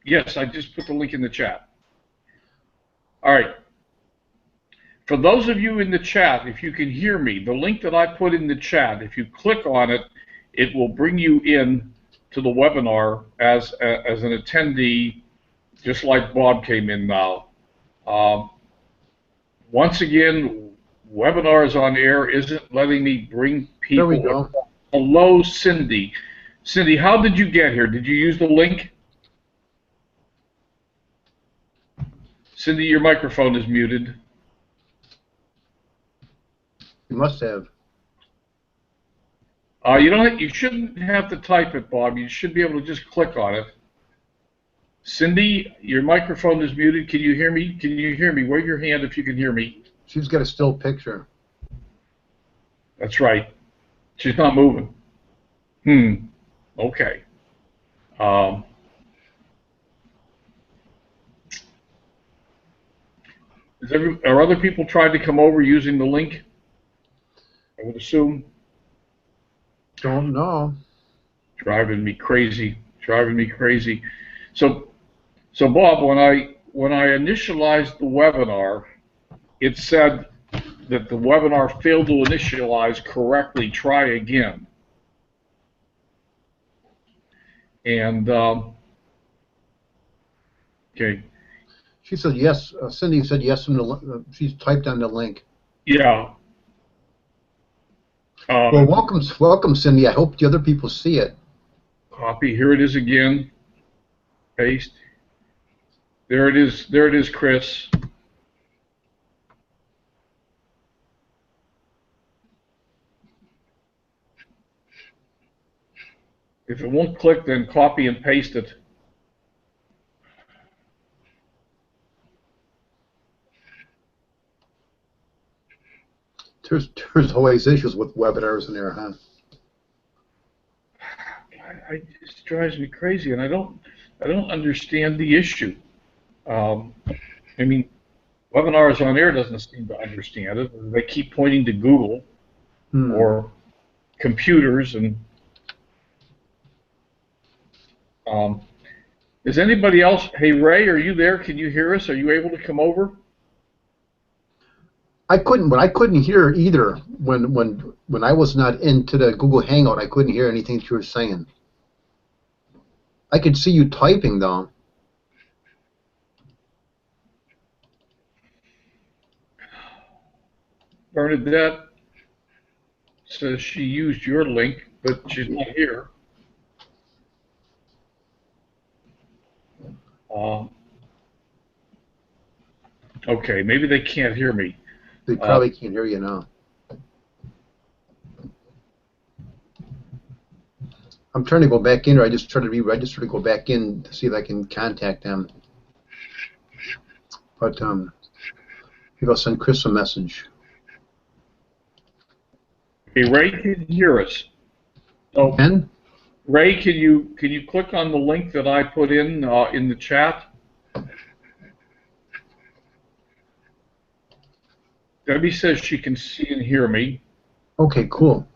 Yes, I just put the link in the chat. All right. For those of you in the chat, if you can hear me, the link that I put in the chat, if you click on it, it will bring you in to the webinar as an attendee, just like Bob came in now. Once again, webinars on air isn't letting me bring people. There we go. Hello, Cindy. Cindy, how did you get here? Did you use the link? Cindy, your microphone is muted. You must have. You shouldn't have to type it, Bob. You should be able to just click on it. Cindy, your microphone is muted. Can you hear me? Can you hear me? Wave your hand if you can hear me. She's got a still picture. That's right. She's not moving. Okay. Are other people trying to come over using the link? I would assume. Don't know. Driving me crazy. Driving me crazy. So Bob, when I initialized the webinar, it said that the webinar failed to initialize correctly. Try again. And okay. She said yes. Cindy said yes. She's typed on the link. Yeah. Well, welcome, Cindy. I hope the other people see it. Copy. Here it is again. Paste. There it is. There it is, Chris. If it won't click, then copy and paste it. There's always issues with webinars in there, huh? It just drives me crazy, and I don't understand the issue. I mean, webinars on air doesn't seem to understand it. They keep pointing to Google or computers, and is anybody else? Hey, Ray, are you there? Can you hear us? Are you able to come over? I couldn't hear either when I was not into the Google Hangout. I couldn't hear anything that you were saying. I could see you typing though. Bernadette says she used your link, but she's not here. Okay, maybe they can't hear me. They probably can't hear you now. I'm trying to go back in, or I just tried to re-register to go back in to see if I can contact them. But maybe I'll send Chris a message. Hey, Ray can hear us. So, Ken? Ray, can you click on the link that I put in the chat? Debbie says she can see and hear me. Okay, cool.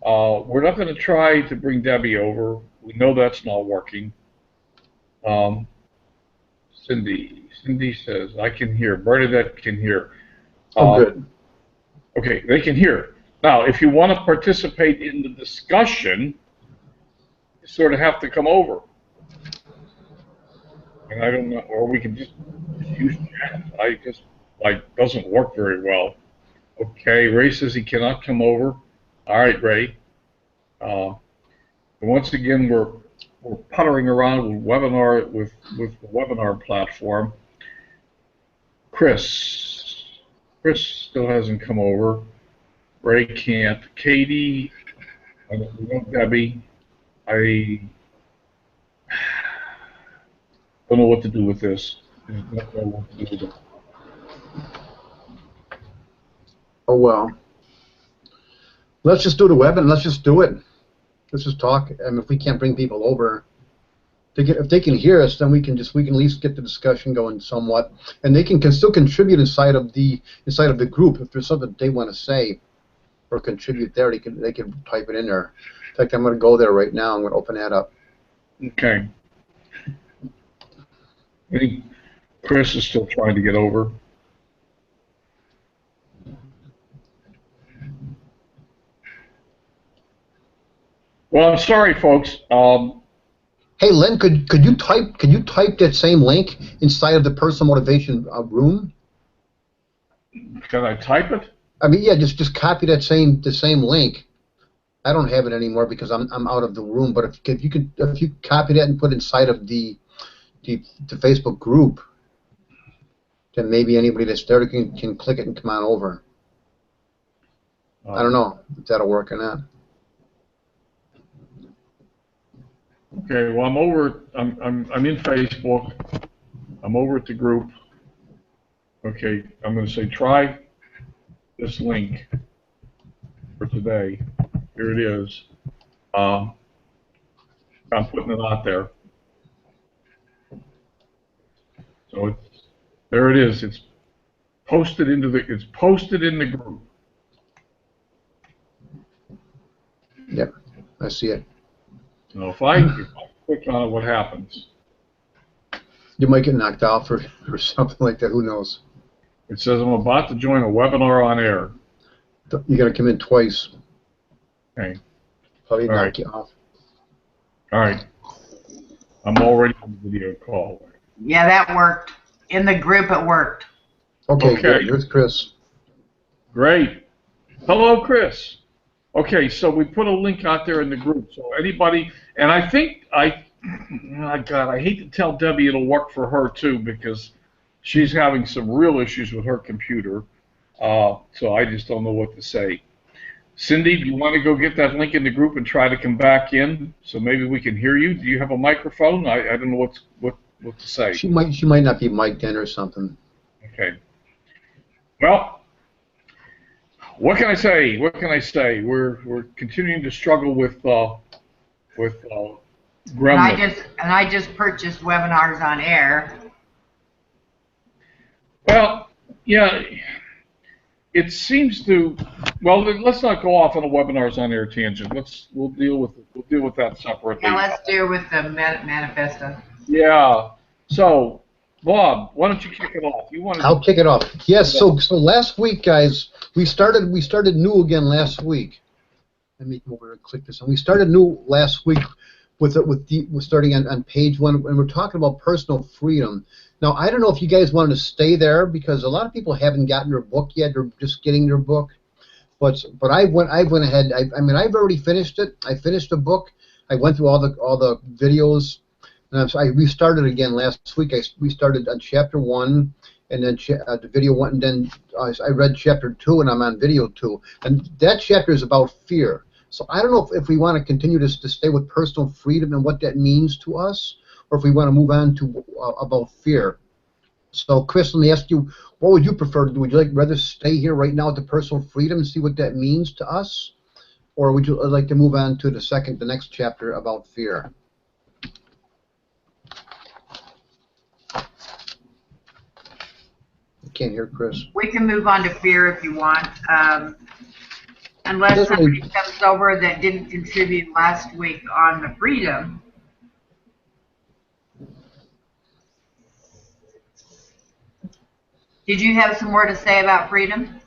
We're not going to try to bring Debbie over. We know that's not working. Cindy says, I can hear. Bernadette can hear. Oh, good. Okay, they can hear. Now, if you want to participate in the discussion, you sort of have to come over. And I don't know, or we can just use chat. Doesn't work very well. Okay, Ray says he cannot come over. All right, Ray. Once again, we're puttering around with the webinar platform. Chris still hasn't come over. Ray can't. Katie, we want Debbie. I don't know what to do with this. I don't know what to do with it. Oh well. Let's just do the web and let's just do it. Let's just talk. And if we can't bring people over, if they can hear us, then we can at least get the discussion going somewhat, and they can still contribute inside of the group if there's something they want to say or contribute there. They can type it in there. In fact, I'm going to go there right now. I'm going to open that up. Okay. I think Chris is still trying to get over. Well, I'm sorry, folks. Hey, Len, could you type that same link inside of the personal motivation room? Can I type it? I mean, yeah, just copy the same link. I don't have it anymore because I'm out of the room. But if you copy that and put it inside of the Facebook group, then maybe anybody that's there can click it and come on over. I don't know if that'll work or not. Okay, well, I'm over. I'm in Facebook. I'm over at the group. Okay, I'm going to say try this link for today. Here it is. I'm putting it out there. So there it is. It's posted in the group. Yep, I see it. Now, if I click on it, what happens? You might get knocked out or something like that. Who knows? It says I'm about to join a webinar on air. You got to come in twice. Okay. Probably knock you off. All right. I'm already on the video call. Yeah, that worked. In the group, it worked. Okay. Good. Here's Chris. Great. Hello, Chris. Okay, so we put a link out there in the group. So anybody, and I think oh God, I hate to tell Debbie it'll work for her too because she's having some real issues with her computer. So I just don't know what to say. Cindy, do you want to go get that link in the group and try to come back in so maybe we can hear you? Do you have a microphone? I don't know what to say. She might not be mic'd in or something. Okay. Well, what can I say? What can I say? We're continuing to struggle with Gremlin. And I just purchased webinars on air. Well, yeah. It seems to. Well, let's not go off on a webinars on air tangent. We'll deal with that separately. Yeah, let's deal with the manifesto. Yeah. So, Bob, why don't you kick it off? I'll kick it off. Yes. So last week, guys, we started new again last week. Let me come over and click this. And we started new last week we're starting on page 1, and we're talking about personal freedom. Now, I don't know if you guys wanted to stay there because a lot of people haven't gotten their book yet; they're just getting their book. But I went ahead. I mean, I've already finished it. I finished the book. I went through all the videos, and I restarted again last week. We started on chapter 1, and then the video 1, and then I read chapter 2, and I'm on video 2. And that chapter is about fear. So I don't know if we want to continue to stay with personal freedom and what that means to us, or if we want to move on to about fear. So, Chris, let me ask you, what would you prefer to do? Would you rather stay here right now with the personal freedom and see what that means to us, or would you like to move on to the next chapter about fear? I can't hear Chris. We can move on to fear if you want. Unless somebody comes over that didn't contribute last week on the freedom. Did you have some more to say about freedom?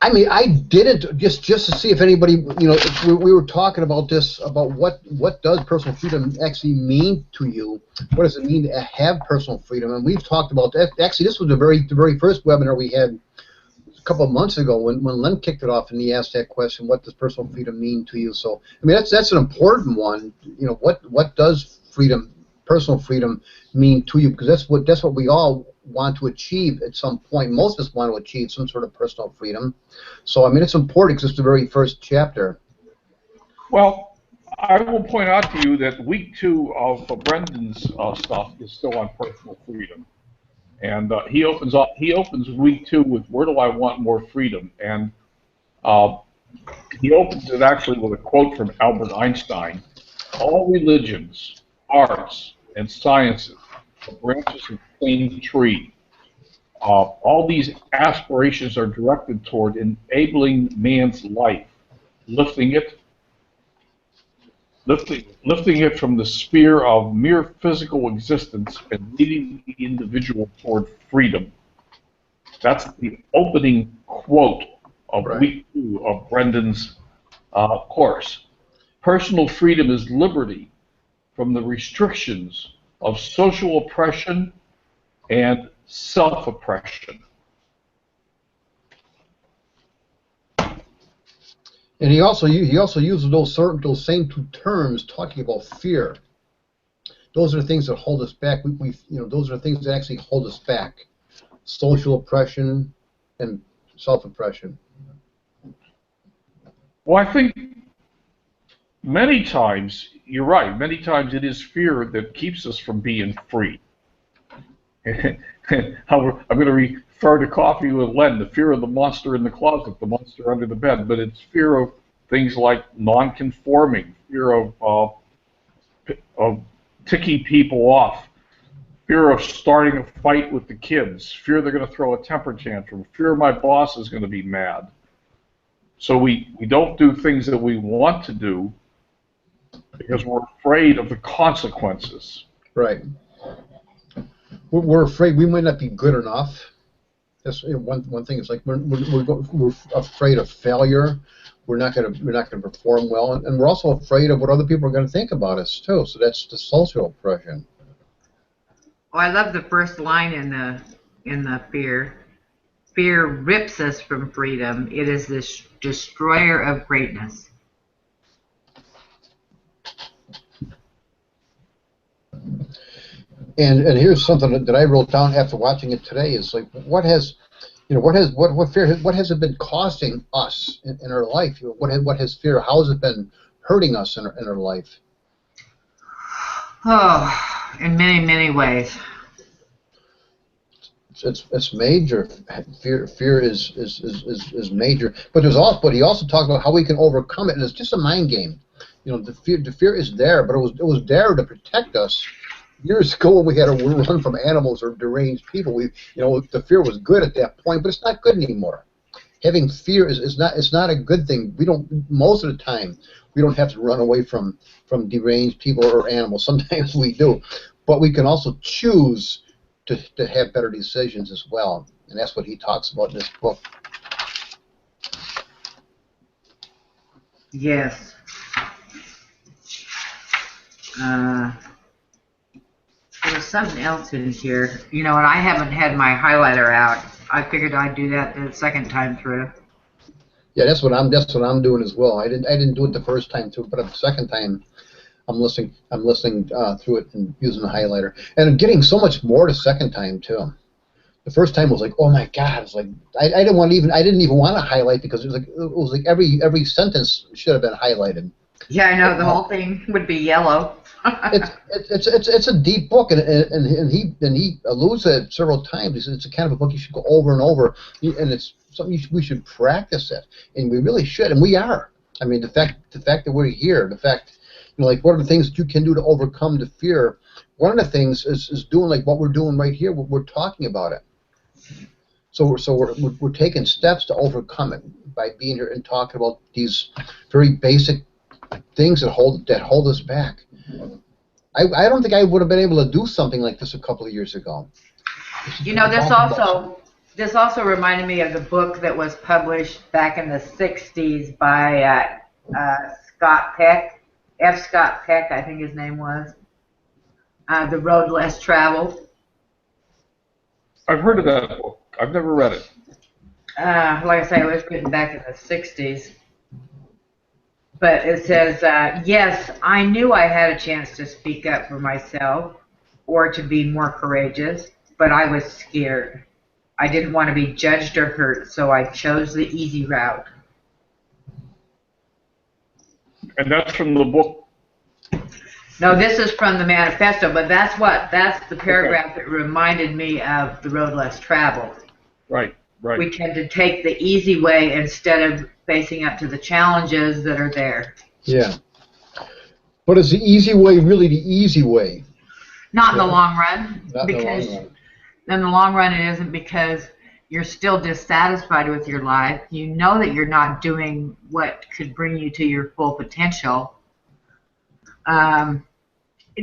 I mean, I didn't just to see if anybody, if we were talking about this, about what does personal freedom actually mean to you? What does it mean to have personal freedom? And we've talked about that. Actually, this was the very first webinar we had a couple of months ago when Len kicked it off and he asked that question, what does personal freedom mean to you? So, I mean, that's an important one. What does personal freedom mean to you? Because that's what we all want to achieve at some point. Most of us want to achieve some sort of personal freedom. So, I mean, it's important because it's the very first chapter. Well, I will point out to you that week 2 of Brendan's stuff is still on personal freedom. And he opens week 2 with where do I want more freedom? And he opens it actually with a quote from Albert Einstein. All religions, arts, and sciences are branches of the same tree. All these aspirations are directed toward enabling man's life, lifting it, lifting it from the sphere of mere physical existence and leading the individual toward freedom. That's the opening quote of week 2 of Brendan's course. Personal freedom is liberty from the restrictions of social oppression and self-oppression. And he also uses those same two terms talking about fear. Those are things that hold us back. Those are things that actually hold us back. Social oppression and self-oppression. Well, I think many times, you're right, many times it is fear that keeps us from being free. I'm going to refer to Coffee with Len, the fear of the monster in the closet, the monster under the bed, but it's fear of things like non-conforming, fear of ticking people off, fear of starting a fight with the kids, fear they're going to throw a temper tantrum, fear my boss is going to be mad. So we don't do things that we want to do because we're afraid of the consequences. Right. We're afraid we might not be good enough. That's one thing. It's like we're afraid of failure. We're not going to perform well, and we're also afraid of what other people are going to think about us too. So that's the social oppression. Oh, I love the first line in the fear. Fear rips us from freedom. It is the destroyer of greatness. And here's something that I wrote down after watching it today. Is like what has it been costing us in our life? What has fear? How has it been hurting us in our life? Oh, in many ways. It's major. Fear is major. But he also talked about how we can overcome it, and it's just a mind game. The fear is there, but it was there to protect us. Years ago, when we had to run from animals or deranged people, the fear was good at that point, but it's not good anymore. Having fear is not a good thing. Most of the time we don't have to run away from deranged people or animals. Sometimes we do, but we can also choose to have better decisions as well, and that's what he talks about in this book. Yes. There's something else in here, and I haven't had my highlighter out. I figured I'd do that the second time through. Yeah, that's what I'm doing as well. I didn't do it the first time through, but the second time I'm listening through it and using the highlighter, and I'm getting so much more the second time too. The first time was like, oh my God! It's like I didn't even want to highlight because it was like every sentence should have been highlighted. Yeah, I know the whole thing would be yellow. It's a deep book, and he alludes to it several times. He says it's a kind of a book you should go over and over, and it's something we should practice it, and we really should, and we are. I mean, the fact that we're here, the fact, like what are the things that you can do to overcome the fear? One of the things is doing like what we're doing right here. We're talking about it. So we're taking steps to overcome it by being here and talking about these very basic things that hold us back. I don't think I would have been able to do something like this a couple of years ago. This also reminded me of the book that was published back in the 60s by Scott Peck, F. Scott Peck, I think his name was, The Road Less Traveled. I've heard of that book. I've never read it. Like I say, it was written back in the 60s. But it says, yes, I knew I had a chance to speak up for myself or to be more courageous, but I was scared. I didn't want to be judged or hurt, so I chose the easy route. And that's from the book? No, this is from the Manifesto, but that's the paragraph that reminded me of The Road Less Traveled. Right. We tend to take the easy way instead of facing up to the challenges that are there. Yeah. But is the easy way really the easy way? Not in the long run. Not in the long run. In the long run it isn't, because you're still dissatisfied with your life. You know that you're not doing what could bring you to your full potential. um,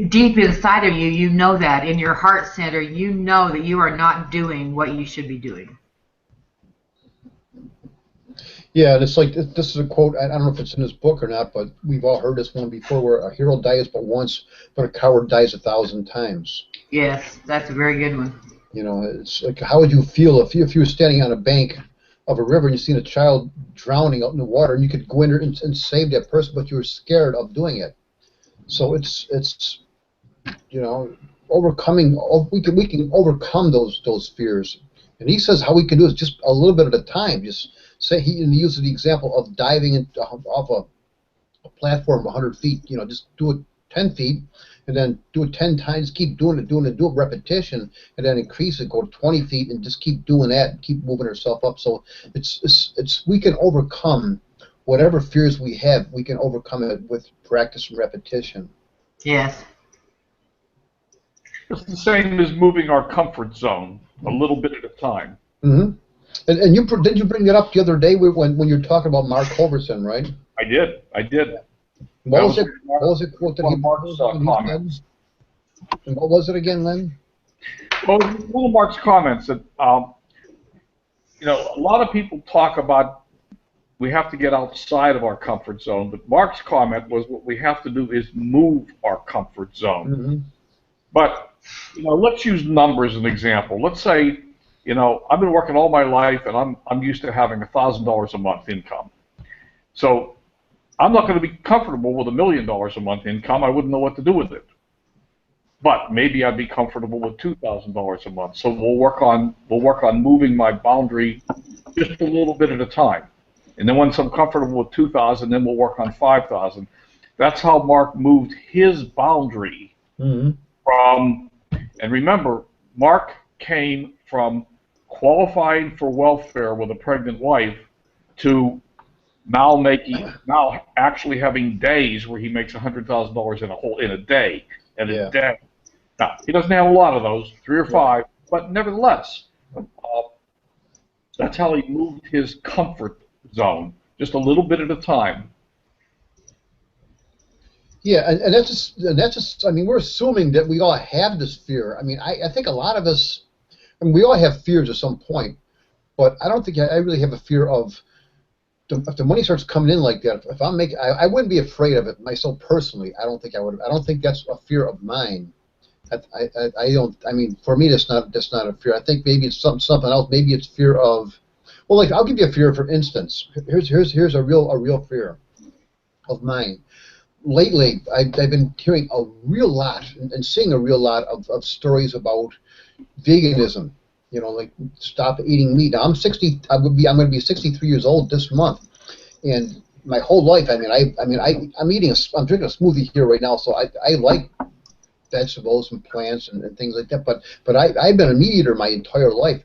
deep inside of you, you know that in your heart center, you know that you are not doing what you should be doing. Yeah, and it's like this is a quote. I don't know if it's in this book or not, but we've all heard this one before, where a hero dies but once, but a coward dies 1,000 times. Yes, that's a very good one. You know, it's like, how would you feel if you were standing on a bank of a river and you seen a child drowning out in the water, and you could go in there and save that person, but you were scared of doing it. So it's you know, overcoming. We can overcome those fears. And he says how we can do it is just a little bit at a time. Just say he uses the example of diving off a platform 100 feet. You know, just do it 10 feet, and then do it 10 times. Keep doing it, do it repetition, and then increase it. Go to 20 feet, and just keep doing that. And keep moving ourselves up. So it's we can overcome whatever fears we have. We can overcome it with practice and repetition. Yes. It's the same as moving our comfort zone a little bit at a time. Mm-hmm. And did you bring that up the other day when you were talking about Mark Hoverson, right? I did. What was it quote that he comments. And what was it again, Len? Well, one of Mark's comments that you know, a lot of people talk about we have to get outside of our comfort zone, but Mark's comment was what we have to do is move our comfort zone. Mm-hmm. But you know, let's use numbers as an example. Let's say, you know, I've been working all my life, and I'm used to having $1,000 a month income. So I'm not going to be comfortable with $1 million a month income. I wouldn't know what to do with it. But maybe I'd be comfortable with $2,000 a month. So we'll work on moving my boundary just a little bit at a time. And then once I'm comfortable with 2,000, then we'll work on 5,000. That's how Mark moved his boundary. Mm-hmm. And remember, Mark came from qualifying for welfare with a pregnant wife to now actually having days where he makes $100,000 in a day. And a day. Now, he doesn't have a lot of those, 3 or 5, but nevertheless, that's how he moved his comfort zone, just a little bit at a time. Yeah, and that's just. I mean, we're assuming that we all have this fear. I mean, I think a lot of us, I mean, we all have fears at some point, but I don't think I really have a fear of. If the money starts coming in like that, if I'm making, I wouldn't be afraid of it myself personally. I don't think I would. I don't think that's a fear of mine. I don't. I mean, for me, that's not a fear. I think maybe it's something else. Maybe it's fear of. Well, like I'll give you a fear, for instance. Here's a real fear of mine. Lately, I've been hearing a real lot and seeing a real lot of stories about veganism. You know, like stop eating meat. Now I'm 60. I'm going to be 63 years old this month, and my whole life. I'm drinking a smoothie here right now, so I like vegetables and plants and things like that. But I've been a meat eater my entire life.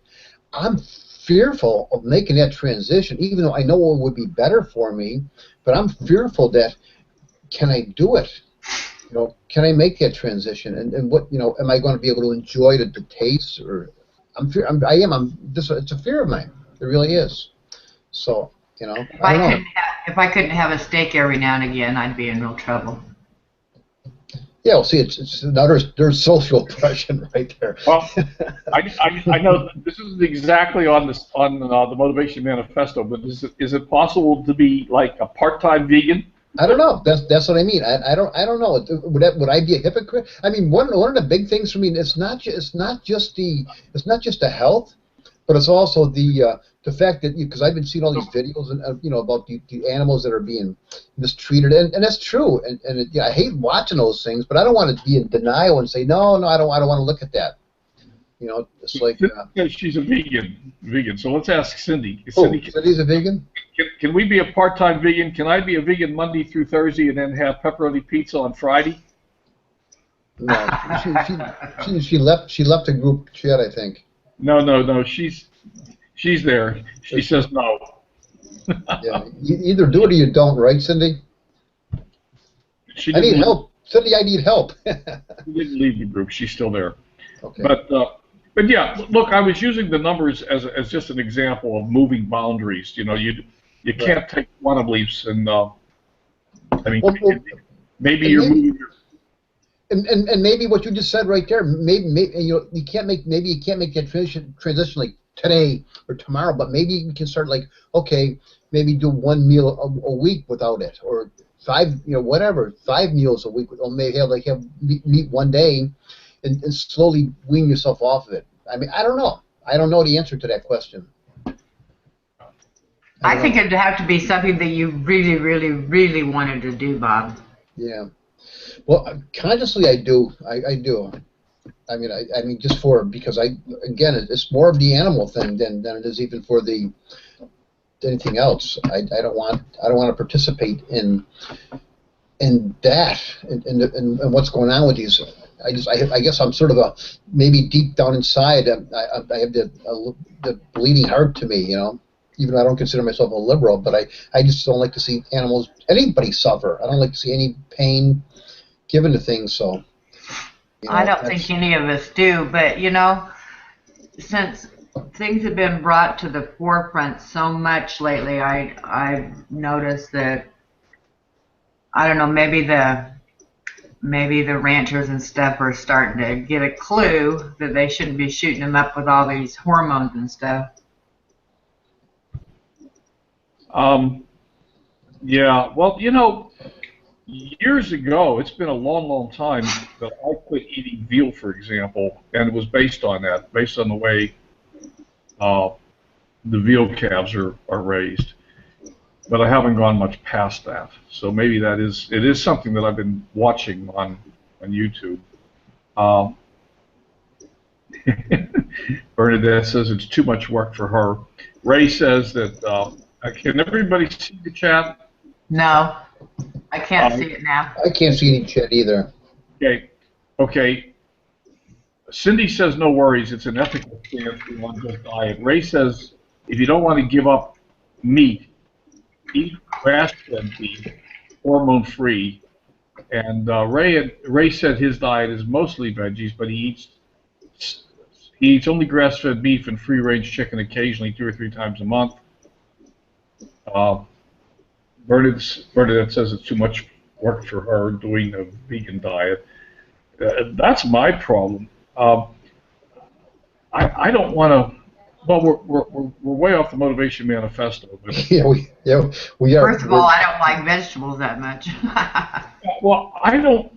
I'm fearful of making that transition, even though I know it would be better for me. But I'm fearful that can I do it? You know, can I make that transition? And what, you know, am I going to be able to enjoy the taste? Or it's a fear of mine. It really is. So, you know, if I couldn't have a steak every now and again, I'd be in real trouble. Yeah, well, see, there's social oppression right there. Well, I know this isn't exactly on the Motivation Manifesto, but is it possible to be like a part-time vegan? I don't know. That's what I mean. I don't know. Would I be a hypocrite? I mean, one of the big things for me, it's not just the health, but it's also the fact that, because I've been seeing all these videos and you know, about the animals that are being mistreated, and that's true. And I hate watching those things, but I don't want to be in denial and say no, I don't want to look at that. You know, it's like she's a vegan. So let's ask Cindy. Cindy's a vegan. Can we be a part-time vegan? Can I be a vegan Monday through Thursday and then have pepperoni pizza on Friday? No, she left the group chat, I think. No. She's there. She says no. Yeah, you either do it or you don't, right, Cindy? I need help, Cindy. I need help. She didn't leave the group. She's still there. Okay. But yeah, look, I was using the numbers as just an example of moving boundaries. You know, you can't take quantum leaps and I mean. Maybe And you're maybe, moving. and maybe what you just said right there, maybe you know, you can't make that transition like today or tomorrow, but maybe you can start like, okay, maybe do one meal a week without it, or five, you know, whatever, 5 meals a week, or maybe have meat one day, and slowly wean yourself off of it. I mean, I don't know. I don't know the answer to that question. I think it'd have to be something that you really, really, really wanted to do, Bob. Yeah. Well, consciously, I do. I do. I mean, just because again, it's more of the animal thing than it is even for the anything else. I don't want to participate in that and what's going on with these. I guess I'm sort of maybe deep down inside. I have the bleeding heart to me, you know. Even though I don't consider myself a liberal, but I just don't like to see anybody suffer. I don't like to see any pain given to things. So, you know, I don't think any of us do, but you know, since things have been brought to the forefront so much lately, I've noticed that, I don't know, maybe the ranchers and stuff are starting to get a clue that they shouldn't be shooting them up with all these hormones and stuff. Yeah, well, you know, years ago, it's been a long, long time that I quit eating veal, for example, and it was based on that, based on the way the veal calves are raised. But I haven't gone much past that. So maybe it is something that I've been watching on YouTube. Bernadette says it's too much work for her. Ray says that, can everybody see the chat? No, I can't see it now. I can't see any chat either. Okay. Cindy says no worries. It's an ethical stance on just diet. Ray says if you don't want to give up meat, eat grass-fed beef, hormone-free. And Ray said his diet is mostly veggies, but he eats only grass-fed beef and free-range chicken occasionally 2 or 3 times a month. Bernadette says it's too much work for her doing a vegan diet. That's my problem. I don't want to. Well, we're way off the Motivation Manifesto. But yeah, we are. First of all, I don't like vegetables that much. Well, I don't.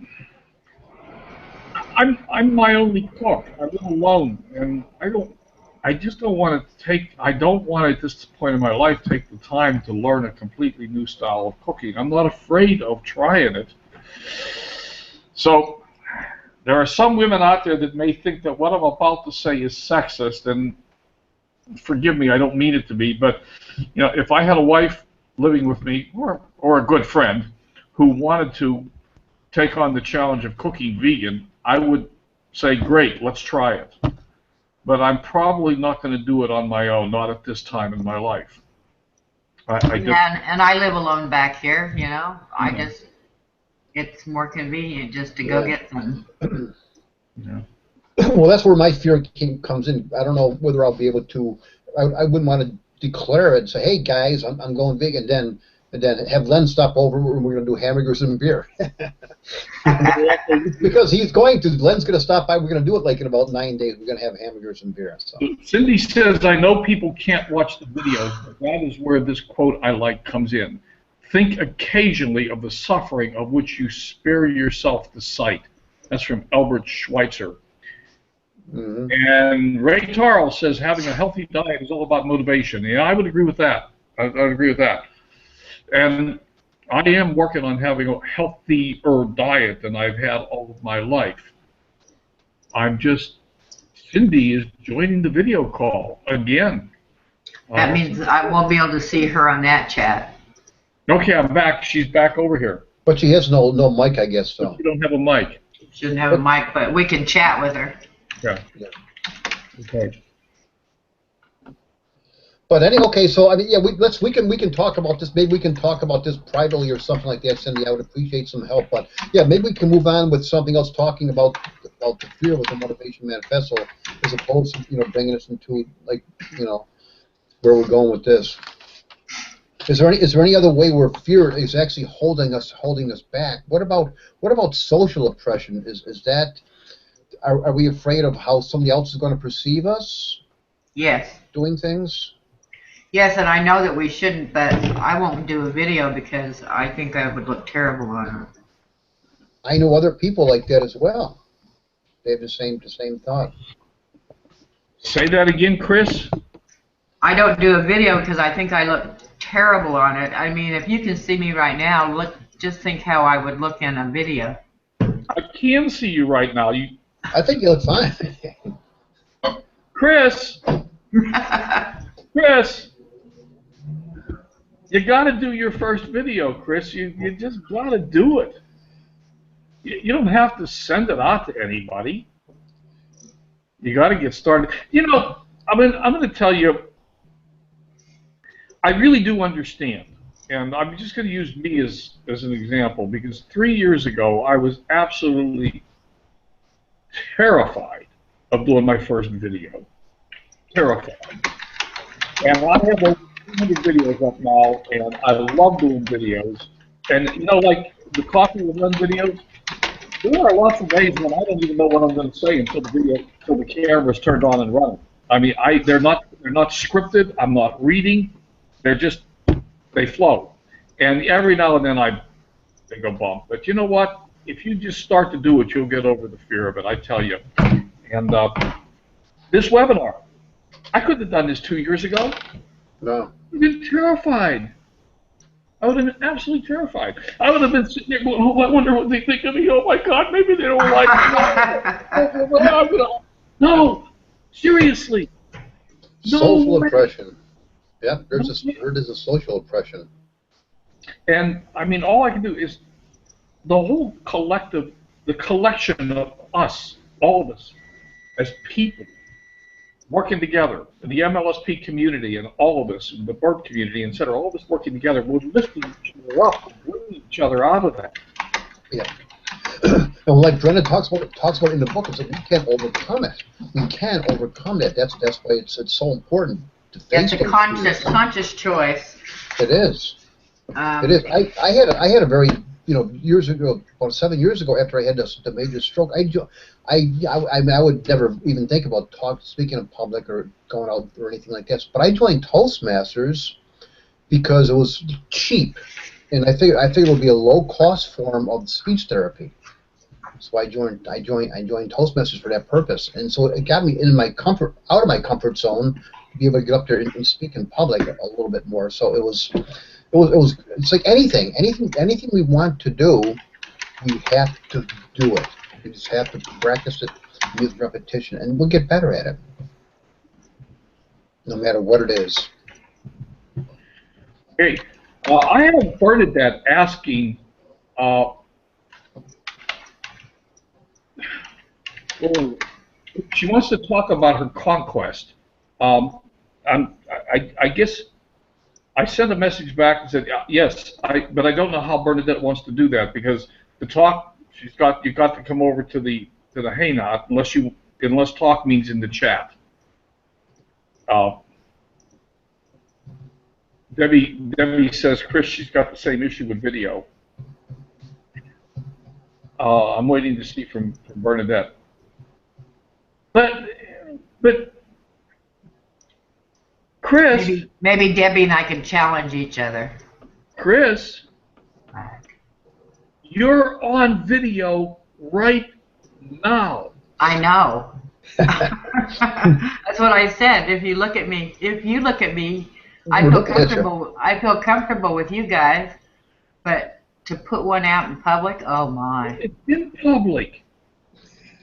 I'm my only cook. I live alone, and I just don't want to take. I don't want to, at this point in my life, take the time to learn a completely new style of cooking. I'm not afraid of trying it. So there are some women out there that may think that what I'm about to say is sexist, and forgive me, I don't mean it to be, but you know, if I had a wife living with me or a good friend who wanted to take on the challenge of cooking vegan, I would say, great, let's try it. But I'm probably not going to do it on my own, not at this time in my life. And I live alone back here, you know. It's more convenient just to go get some. Yeah. Well, that's where my fear comes in. I don't know whether I'll be able to. I wouldn't want to declare it and say, "Hey guys, I'm going vegan," and then have Len stop over and we're going to do hamburgers and beer. Because he's going to. Len's going to stop by. We're going to do it like in about 9 days. We're going to have hamburgers and beer. So. Cindy says, "I know people can't watch the videos, but that is where this quote I like comes in. Think occasionally of the suffering of which you spare yourself the sight." That's from Albert Schweitzer. Mm-hmm. And Ray Tarl says having a healthy diet is all about motivation. Yeah, I would agree with that. I would agree with that. And I am working on having a healthier diet than I've had all of my life. Cindy is joining the video call again. That means I won't be able to see her on that chat. Okay, I'm back. She's back over here. But she has no mic, I guess, so. But she don't have a mic. She doesn't have a mic, but we can chat with her. Yeah. Okay. But okay. So I mean, yeah, we can talk about this. Maybe we can talk about this privately or something like that, Cindy. I would appreciate some help. But yeah, maybe we can move on with something else, talking about the fear with the Motivation Manifesto, as opposed to bringing us into like where we're going with this. Is there any other way where fear is actually holding us back? What about social oppression? Is that are we afraid of how somebody else is going to perceive us Yes. doing things? Yes, and I know that we shouldn't, but I won't do a video because I think I would look terrible on it. I know other people like that as well. They have the same thought. Say that again, Chris. I don't do a video because I think I look terrible on it. I mean, if you can see me right now, just think how I would look in a video. I can see you right now. I think you look fine. Chris, you got to do your first video, Chris. You just got to do it. You don't have to send it out to anybody. You got to get started. You know, I'm going to tell you, I really do understand. And I'm just going to use me as an example, because 3 years ago, I was absolutely terrified of doing my first video. Terrified. And I have over 200 videos up now, and I love doing videos. And, you know, like the Coffee with Len videos, there are lots of days when I don't even know what I'm going to say until the camera's turned on and running. I mean, they're not scripted. I'm not reading. They're just, they flow. And every now and then they go bump. But you know what? If you just start to do it, you'll get over the fear of it, I tell you. And this webinar, I couldn't have done this 2 years ago. No. I've been terrified. I would have been absolutely terrified. I would have been sitting there going, oh, I wonder what they think of me. Oh, my God, maybe they don't like me. No, seriously. Social oppression. Yeah, there is a social oppression. And, I mean, all I can do is the whole the collection of us, all of us, as people, working together, the MLSP community and all of us, the BURP community, etc., all of us working together, we're lifting each other up, bringing each other out of that. Yeah. And like Brenda talks about in the book, it's like we can't overcome it. We can overcome it. That's why it's so important to face It's a conscious choice. It is. It is. I had a very, years ago, about 7 years ago, after I had the major stroke, I would never even think about speaking in public or going out or anything like that. But I joined Toastmasters because it was cheap, and I figured it would be a low-cost form of speech therapy. So I joined Toastmasters for that purpose, and so it got me out of my comfort zone to be able to get up there and speak in public a little bit more. So it's like anything we want to do, we have to do it. We just have to practice it, use repetition, and we'll get better at it, no matter what it is. Hey, I have Bernadette asking, she wants to talk about her conquest. I guess I sent a message back and said, yes, but I don't know how Bernadette wants to do that, because the talk, you've got to come over to the Hangout unless talk means in the chat. Debbie says, Chris, she's got the same issue with video. I'm waiting to see from Bernadette. But Chris, maybe Debbie and I can challenge each other. Chris, you're on video right now. I know. That's what I said. If you look at me, I feel comfortable. I feel comfortable with you guys, but to put one out in public, oh my! It's in public.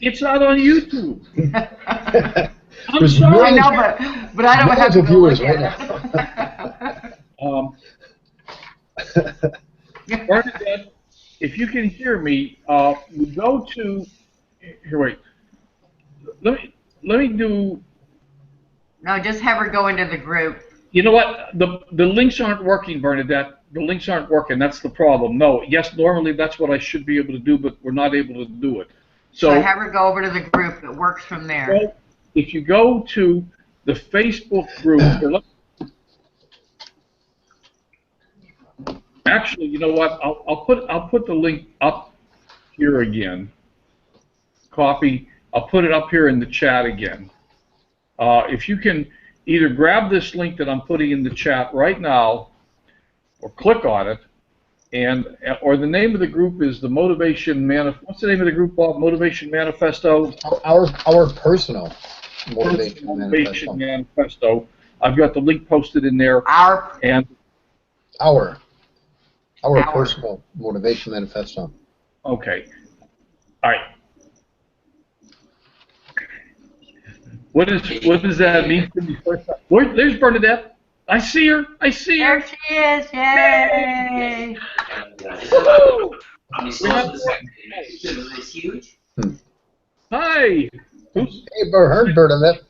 It's not on YouTube. I'm sorry. I know, but I don't have to go look at it. Bernadette, if you can hear me, we go to here. Wait. Let me do. No, just have her go into the group. You know what? The links aren't working, Bernadette. The links aren't working. That's the problem. No. Yes, normally that's what I should be able to do, but we're not able to do it. So have her go over to the group. It works from there. So if you go to the Facebook group, Actually, you know what? I'll put the link up here again. Copy. I'll put it up here in the chat again. If you can either grab this link that I'm putting in the chat right now, or click on it, or the name of the group is the Motivation Manifesto. What's the name of the group, Bob? Motivation Manifesto. Our personal Motivation Manifesto. I've got the link posted in there. Our personal motivation manifesto. Okay. All right. What does that mean to me? There's Bernadette. I see her. I see her. There she is. Yay! Hi. Hey, Bernadette.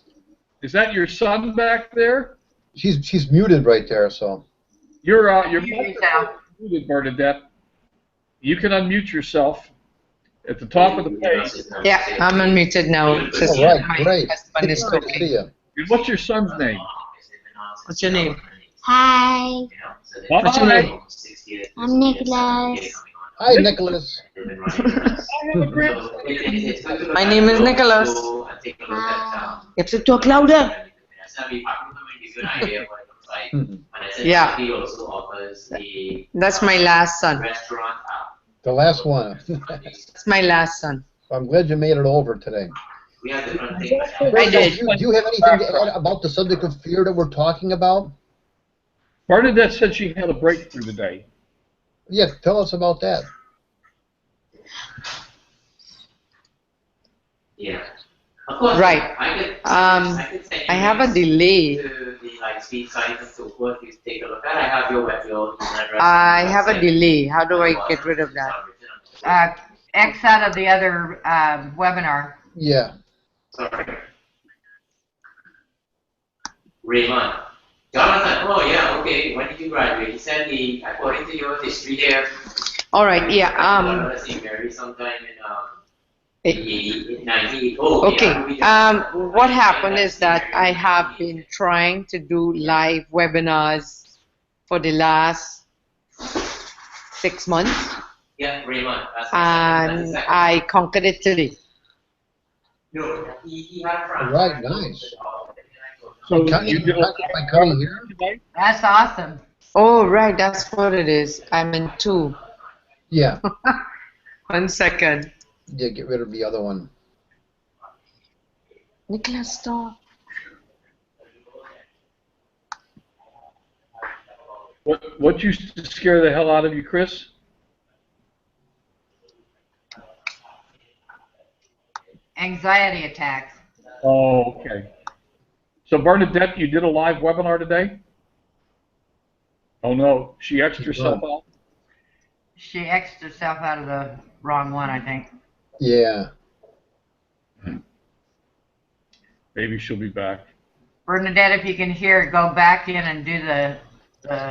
Is that your son back there? She's muted right there. So You're muted, Bernadette. You can unmute yourself at the top of the page. Yeah, I'm unmuted now. Just all right, my great. husband is Good to see talking. you. And what's your son's name? What's your name? Hi, What's your name? I'm Nicholas. Hi, Nicholas. My name is Nicholas. Hi. You have to talk louder. Yeah. That's my last son. The last one. That's my last son. I'm glad you made it over today. I did. Do you have anything to add about the subject of fear that we're talking about? Bernadette said she had a breakthrough today. Yeah, tell us about that. Yeah. Right. I have a delay. I have a delay. How do I get rid of that? X out of the other webinar. Yeah. Sorry. Raymond. Jonathan, oh yeah, okay. When did you graduate? He said according to your history here. All right, yeah. Mary sometime in 98. Oh, Okay. yeah, What happened is that I have been trying to do live webinars for the last 6 months, Yeah, Raymond. and I conquered it today. No, he had All right, nice. So You did a by coming here? today? That's awesome. Oh, right, that's what it is. I'm in 2. Yeah. 1 second. Yeah, get rid of the other one. Nicholas, stop. What used to scare the hell out of you, Chris? Anxiety attacks. Oh, okay. So Bernadette, you did a live webinar today? Oh no, she X'd herself out? She X'd herself out of the wrong one, I think. Yeah. Maybe she'll be back. Bernadette, if you can hear it, go back in and do the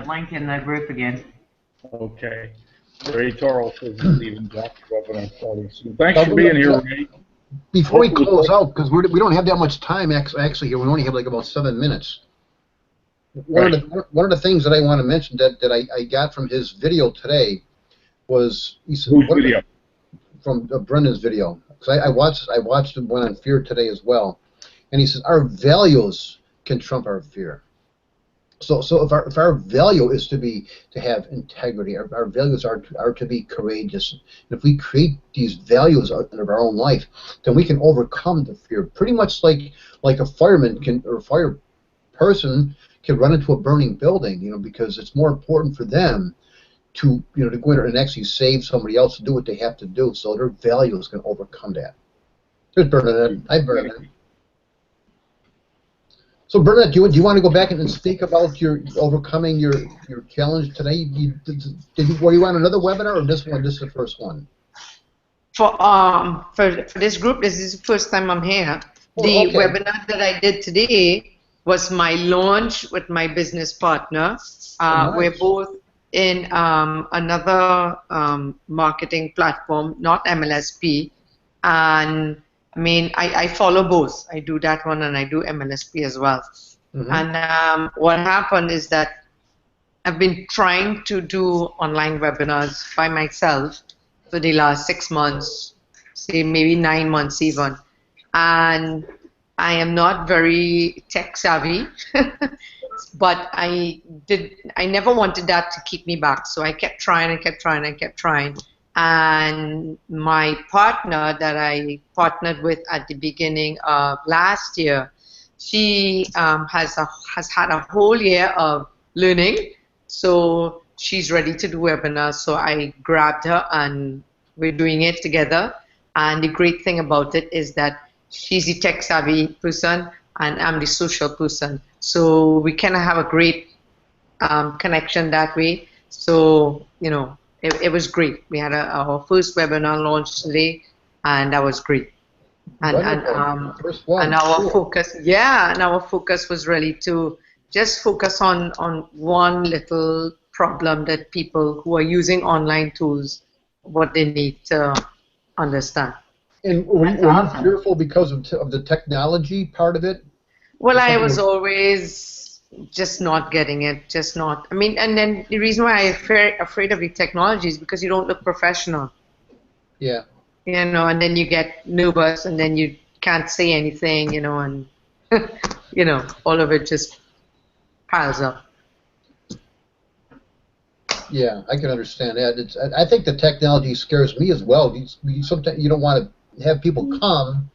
link in the group again. Okay. Ray Toro says he's leaving back the webinar starting soon. Thanks for being here, Ray. Before we close out, because we don't have that much time actually here, we only have like about 7 minutes. One of the things that I want to mention that I got from his video today was he said, Whose video? From Brendan's video. Because I watched one on fear today as well, and he says our values can trump our fear. So if our value is to have integrity, our values are to be courageous. And if we create these values out of our own life, then we can overcome the fear. Pretty much like a fireman or a fire person can run into a burning building, because it's more important for them to go in there and actually save somebody else to do what they have to do. So their values can overcome that. There's Bernadette. Hi, Bernadette. So Bernadette, do you want to go back and speak about your overcoming your challenge today? Were you on another webinar, or this one? This is the first one. For this group, this is the first time I'm here. The okay. webinar that I did today was my launch with my business partner. Nice. We're both in another marketing platform, not MLSP, and I mean, I follow both. I do that one and I do MLSP as well. Mm-hmm. And what happened is that I've been trying to do online webinars by myself for the last 6 months, say maybe 9 months even. And I am not very tech savvy, but I never wanted that to keep me back. So I kept trying and kept trying and kept trying. And my partner that I partnered with at the beginning of last year, she has had a whole year of learning. So she's ready to do webinars. So I grabbed her and we're doing it together. And the great thing about it is that she's the tech savvy person and I'm the social person. So we kind of have a great connection that way. So, you know, it was great. We had our first webinar launch today and that was great. First one. And our Cool. focus, and our focus was really to just focus on one little problem that people who are using online tools, what they need to understand. And were That's you awesome. fearful because of the technology part of it? Well, I Something was like- always just not getting it, just not. I mean, and then the reason why I'm afraid of the technology is because you don't look professional, Yeah. you know, and then you get nervous and then you can't say anything, you know, and, you know, all of it just piles up. Yeah, I can understand that. I think the technology scares me as well. Sometimes you don't want to have people come,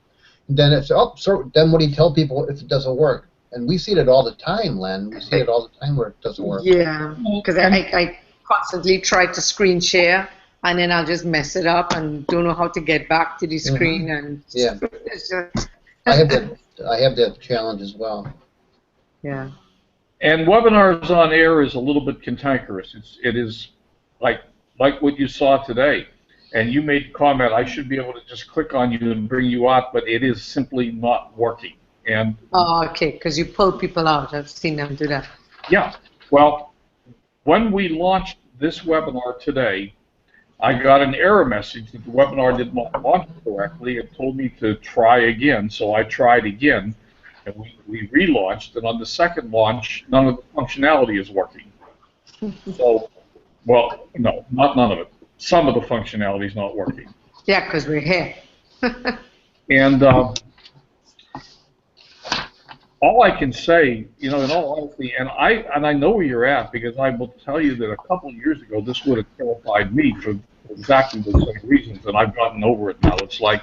and then it's so then what do you tell people if it doesn't work? And we see it all the time, Len. We see it all the time where it doesn't work. Yeah, because I constantly try to screen share and then I'll just mess it up and don't know how to get back to the screen and Yeah. it's just, I have that challenge as well. yeah. And webinars on air is a little bit cantankerous. It is like what you saw today. And you made a comment, I should be able to just click on you and bring you out, but it is simply not working. And Oh, okay, because you pull people out. I've seen them do that. yeah, well, when we launched this webinar today, I got an error message that the webinar did not launch correctly. It told me to try again, so I tried again, and we relaunched, and on the second launch, none of the functionality is working. So, well, no, not none of it. Some of the functionality is not working. Yeah, because we're here. And all I can say, you know, in all honesty, and I know where you're at because I will tell you that a couple of years ago this would have terrified me for exactly the same reasons, and I've gotten over it now. It's like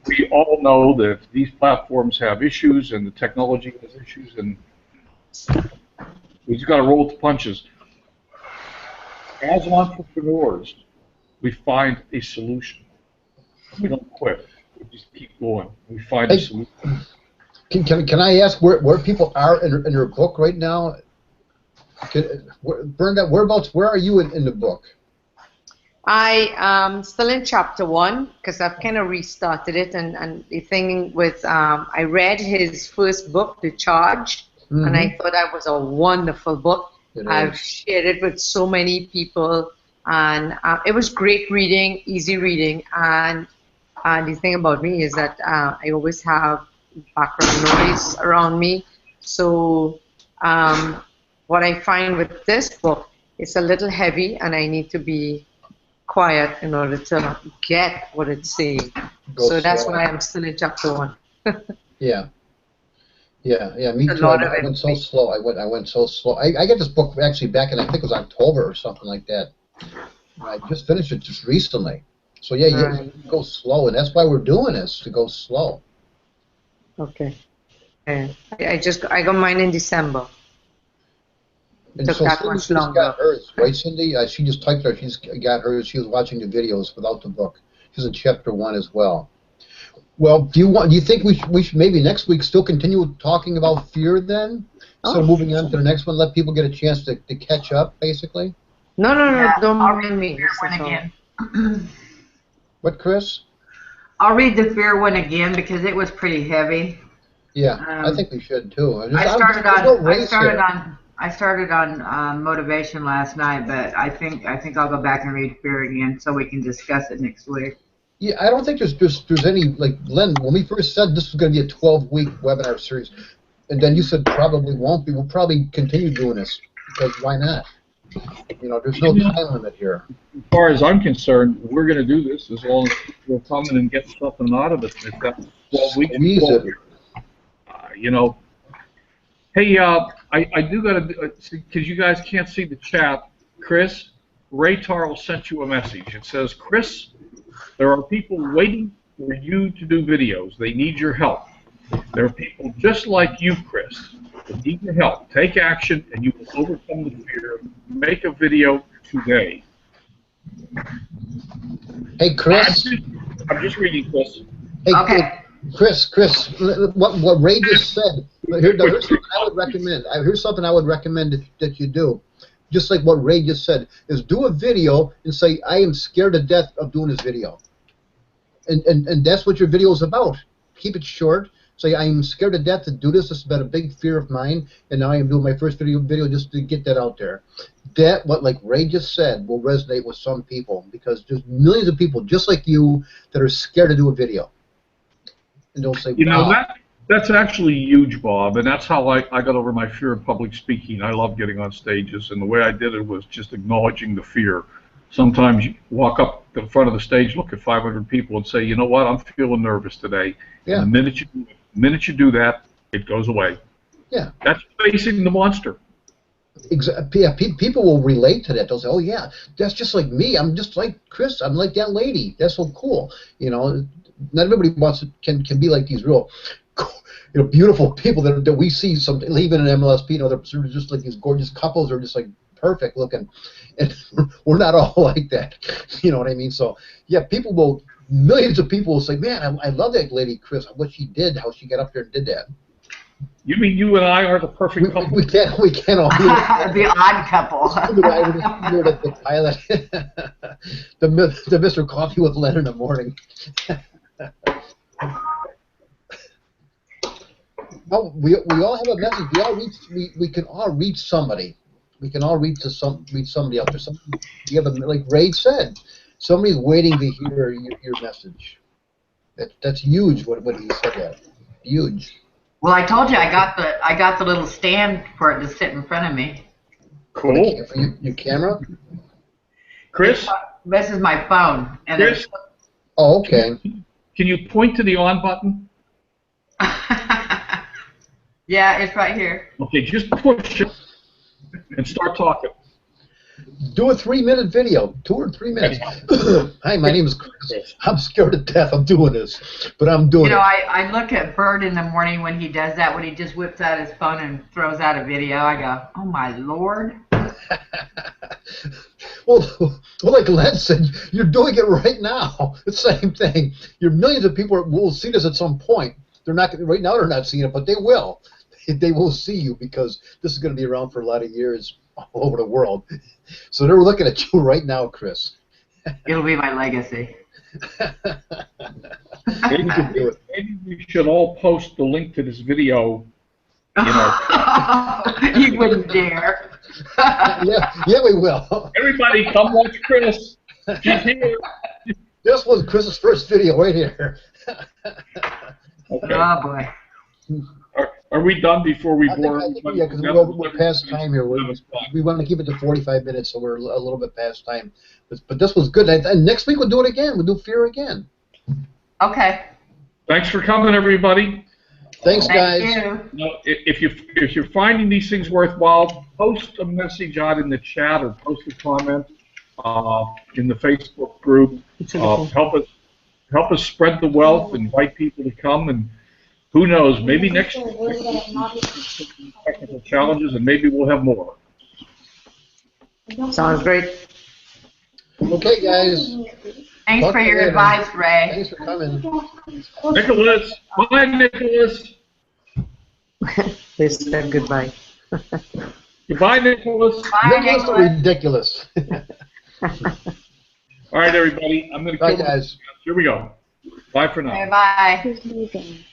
we all know that these platforms have issues and the technology has issues, and we just got to roll with the punches. As entrepreneurs, we find a solution. We don't quit. We just keep going. We find a solution. Can I ask where people are in your book right now? Bernadette, where are you in the book? I am still in chapter 1 because I've kind of restarted it, and the thing with I read his first book, The Charge, and I thought that was a wonderful book. I've shared it with so many people, and it was great reading, easy reading, and the thing about me is that I always have background noise around me, so what I find with this book, it's a little heavy, and I need to be quiet in order to get what it's saying. So that's why I'm still in chapter 1. Yeah, me A too. lot of I it. went so slow. I went so slow. I got this book actually back in, I think it was October or something like that. I just finished it just recently. So yeah, you go slow, and that's why we're doing this, to go slow. Okay. Yeah. I got mine in December. And Took so that Cindy much just longer. got hers, right, Cindy? She just typed her. She's got hers. She was watching the videos without the book. She's in chapter 1 as well. Well, do you think we should maybe next week still continue talking about fear then? So moving on to the next one, let people get a chance to catch up, basically. No, don't I'll mind me. read the fear one again. What, Chris? I'll read the fear one again because it was pretty heavy. Yeah, I think we should too. I started on motivation last night, but I think I'll go back and read fear again so we can discuss it next week. Yeah, I don't think there's any, like Len, when we first said this was going to be a 12-week webinar series, and then you said probably won't be. We'll probably continue doing this. because why not? You know, there's no time limit here. As far as I'm concerned, we're going to do this as long as we're coming and getting something out of it. If that's 12 weeks, Squeeze 12 it. years. You know, hey, I do got to, because you guys can't see the chat, Chris, Ray Tarl sent you a message. It says, Chris, there are people waiting for you to do videos. They need your help. There are people just like you, Chris, that need your help. Take action, and you will overcome the fear. Make a video today. Hey, Chris. I'm just reading, Chris. Hey, Okay. Chris, what Ray just said. Here's something I would recommend. Here's something I would recommend that you do. Just like what Ray just said, is do a video and say, I am scared to death of doing this video. And that's what your video is about. Keep it short. Say, I am scared to death to do this. This has been a big fear of mine, and now I am doing my first video just to get that out there. That, what like Ray just said, will resonate with some people, because there's millions of people just like you that are scared to do a video. And they'll say, You know, wow. that's actually huge, Bob, and that's how I got over my fear of public speaking. I love getting on stages, and the way I did it was just acknowledging the fear. Sometimes you walk up to the front of the stage, look at 500 people, and say, you know what, I'm feeling nervous today. Yeah. And the minute you do that, it goes away. Yeah. That's facing the monster. Yeah, people will relate to that. They'll say, "Oh yeah, that's just like me. I'm just like Chris. I'm like that lady. That's so cool." You know, not everybody can be like these real, beautiful people that we see. Even in MLSP, they're just like these gorgeous couples. Are just like perfect looking, and we're not all like that. You know what I mean? So yeah, millions of people will say, "Man, I love that lady, Chris. What she did, how she got up there and did that." You mean you and I are the perfect couple? We can't all be the odd couple. the pilot, the Mr. Coffee with Len in the morning. No, we all have a message. We can all reach somebody. We can all reach somebody out there. You have like Ray said, somebody's waiting to hear your message. That's huge. What he said that. Huge. Well, I told you I got the little stand for it to sit in front of me. Cool. For your camera? Chris? This is my phone. And Chris? Oh, okay. Can you point to the on button? Yeah, it's right here. Okay, just push it and start talking. Do a 3-minute video, 2 or 3 minutes. Hi, my name is Chris. I'm scared to death. I'm doing this, but I'm doing it. I look at Bert in the morning when he does that, when he just whips out his phone and throws out a video. I go, oh my Lord. Well, like Len said, you're doing it right now. The same thing. Your millions of people will see this at some point. They're not right now. They're not seeing it, but they will. They will see you, because this is going to be around for a lot of years all over the world. So they're looking at you right now, Chris. It'll be my legacy. Maybe we should all post the link to this video. You wouldn't dare. Yeah, we will. Everybody, come watch Chris. She's here. This was Chris's first video right here. Okay. Oh boy. Are we done before we bore? Yeah, because we're past time here. We want to keep it to 45 minutes, so we're a little bit past time. But this was good. And next week we'll do it again. We'll do fear again. Okay. Thanks for coming, everybody. Thanks, guys. Thank you. Now, if you're finding these things worthwhile, post a message out in the chat or post a comment in the Facebook group. Help us spread the wealth. Invite people to come, and who knows? Maybe next week technical challenges, and maybe we'll have more. Sounds great. Okay, guys. Thanks Talk for to you your later. advice, Ray. Thanks for coming. Nicholas, bye, Nicholas. They said goodbye. Goodbye, Nicholas. Bye, Nicholas Nicholas. ridiculous. All right, everybody. I'm going to Bye, kill guys. Here we go. Bye for now. Bye. Who's leaving?